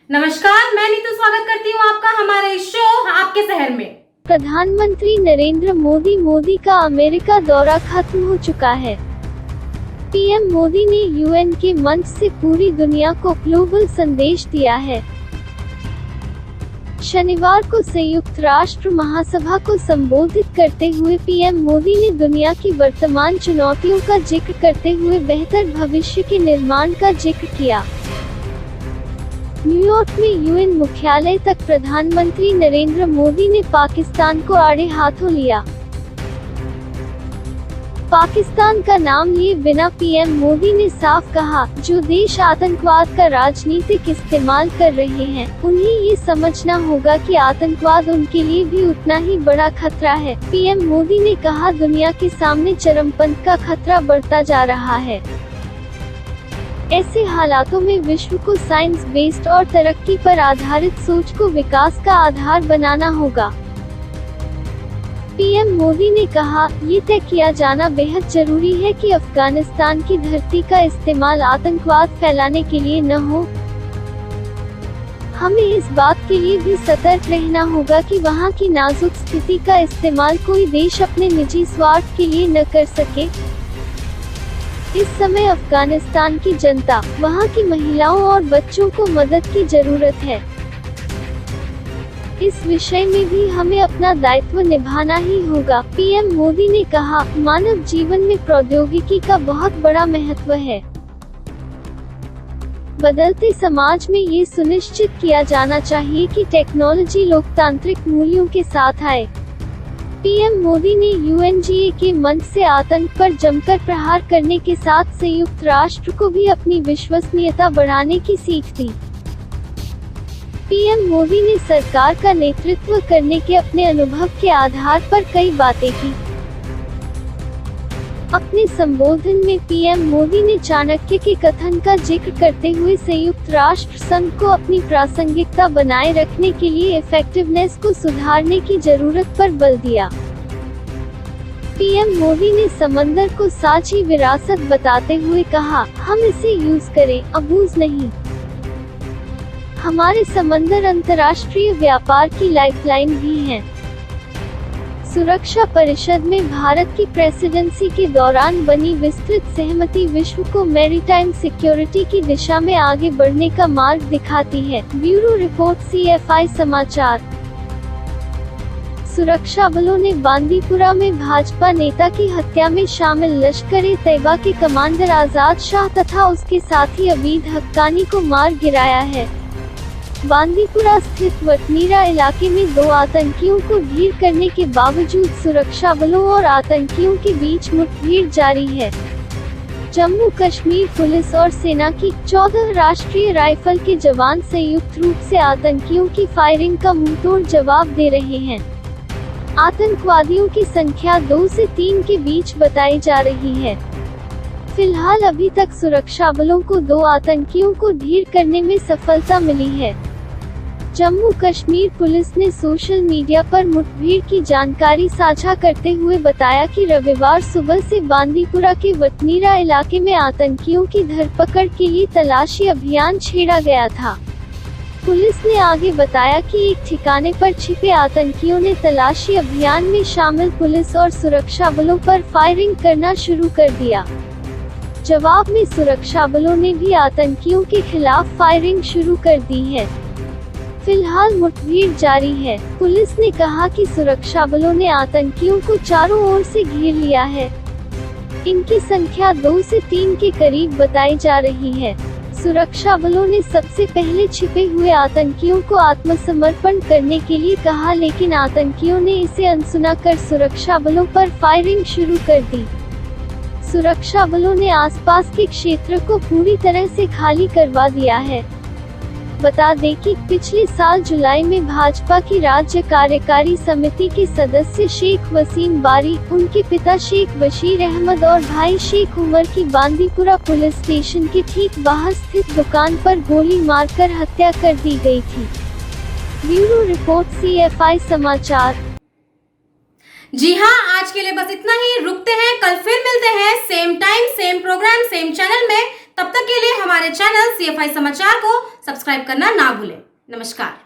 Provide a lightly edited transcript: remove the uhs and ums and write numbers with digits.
नमस्कार, मैं नीतू स्वागत करती हूँ आपका हमारे इस शो आपके शहर में। प्रधानमंत्री नरेंद्र मोदी का अमेरिका दौरा खत्म हो चुका है। पीएम मोदी ने यूएन के मंच से पूरी दुनिया को ग्लोबल संदेश दिया है। शनिवार को संयुक्त राष्ट्र महासभा को संबोधित करते हुए पीएम मोदी ने दुनिया की वर्तमान चुनौतियों का जिक्र करते हुए बेहतर भविष्य के निर्माण का जिक्र किया। न्यूयॉर्क में यूएन मुख्यालय तक प्रधानमंत्री नरेंद्र मोदी ने पाकिस्तान को आड़े हाथों लिया। पाकिस्तान का नाम लिए बिना पीएम मोदी ने साफ कहा, जो देश आतंकवाद का राजनीतिक इस्तेमाल कर रहे हैं, उन्हें ये समझना होगा कि आतंकवाद उनके लिए भी उतना ही बड़ा खतरा है। पीएम मोदी ने कहा, दुनिया के सामने चरमपंथ का खतरा बढ़ता जा रहा है। ऐसे हालातों में विश्व को साइंस बेस्ड और तरक्की पर आधारित सोच को विकास का आधार बनाना होगा। पीएम मोदी ने कहा, ये तय किया जाना बेहद जरूरी है कि अफगानिस्तान की धरती का इस्तेमाल आतंकवाद फैलाने के लिए न हो। हमें इस बात के लिए भी सतर्क रहना होगा कि वहाँ की नाजुक स्थिति का इस्तेमाल कोई देश अपने निजी स्वार्थ के लिए न कर सके। इस समय अफगानिस्तान की जनता, वहाँ की महिलाओं और बच्चों को मदद की जरूरत है। इस विषय में भी हमें अपना दायित्व निभाना ही होगा। पीएम मोदी ने कहा, मानव जीवन में प्रौद्योगिकी का बहुत बड़ा महत्व है। बदलते समाज में ये सुनिश्चित किया जाना चाहिए कि टेक्नोलॉजी लोकतांत्रिक मूल्यों के साथ आए। पीएम मोदी ने यूएनजीए के मंच से आतंक पर जमकर प्रहार करने के साथ संयुक्त राष्ट्र को भी अपनी विश्वसनीयता बढ़ाने की सीख दी। पीएम मोदी ने सरकार का नेतृत्व करने के अपने अनुभव के आधार पर कई बातें की। अपने संबोधन में पीएम मोदी ने चाणक्य के कथन का जिक्र करते हुए संयुक्त राष्ट्र संघ को अपनी प्रासंगिकता बनाए रखने के लिए इफेक्टिवनेस को सुधारने की जरूरत पर बल दिया। पीएम मोदी ने समंदर को साझी विरासत बताते हुए कहा, हम इसे यूज करें, अबूझ नहीं। हमारे समंदर अंतर्राष्ट्रीय व्यापार की लाइफलाइन भी हैं। सुरक्षा परिषद में भारत की प्रेसिडेंसी के दौरान बनी विस्तृत सहमति विश्व को मैरीटाइम सिक्योरिटी की दिशा में आगे बढ़ने का मार्ग दिखाती है। ब्यूरो रिपोर्ट CFI समाचार। सुरक्षा बलों ने बांदीपुरा में भाजपा नेता की हत्या में शामिल लश्कर-ए-तैयबा के कमांडर आजाद शाह तथा उसके साथी अबीद हक्कानी को मार गिराया है। बांदीपुरा स्थित वटनीरा इलाके में दो आतंकियों को ढेर करने के बावजूद सुरक्षा बलों और आतंकियों के बीच मुठभेड़ जारी है। जम्मू कश्मीर पुलिस और सेना की 14 राष्ट्रीय राइफल के जवान संयुक्त रूप से आतंकियों की फायरिंग का मुंहतोड़ जवाब दे रहे हैं। आतंकवादियों की संख्या 2 से 3 के बीच बताई जा रही है। फिलहाल अभी तक सुरक्षा बलों को 2 आतंकियों को ढेर करने में सफलता मिली है। जम्मू कश्मीर पुलिस ने सोशल मीडिया पर मुठभेड़ की जानकारी साझा करते हुए बताया कि रविवार सुबह से बांदीपुरा के वटनीरा इलाके में आतंकियों की धरपकड़ के लिए तलाशी अभियान छेड़ा गया था। पुलिस ने आगे बताया कि एक ठिकाने पर छिपे आतंकियों ने तलाशी अभियान में शामिल पुलिस और सुरक्षा बलों पर फायरिंग करना शुरू कर दिया। जवाब में सुरक्षा बलों ने भी आतंकियों के खिलाफ फायरिंग शुरू कर दी है। फिलहाल मुठभेड़ जारी है। पुलिस ने कहा कि सुरक्षा बलों ने आतंकियों को चारों ओर से घेर लिया है। इनकी संख्या 2 से 3 के करीब बताई जा रही है। सुरक्षा बलों ने सबसे पहले छिपे हुए आतंकियों को आत्मसमर्पण करने के लिए कहा, लेकिन आतंकियों ने इसे अनसुना कर सुरक्षा बलों पर फायरिंग शुरू कर दी। सुरक्षा बलों ने आसपास के क्षेत्र को पूरी तरह से खाली करवा दिया है। बता दें कि पिछले साल जुलाई में भाजपा की राज्य कार्यकारी समिति के सदस्य शेख वसीम बारी, उनके पिता शेख बशीर अहमद और भाई शेख उमर की बांदीपुरा पुलिस स्टेशन के ठीक बाहर स्थित दुकान पर गोली मारकर हत्या कर दी गई थी। ब्यूरो रिपोर्ट CFI समाचार। जी हाँ, आज के लिए बस इतना ही। रुकते हैं, कल फिर मिलते हैं, same time same programme same channel में। तब तक के लिए हमारे चैनल CFI समाचार को सब्सक्राइब करना ना भूलें। नमस्कार।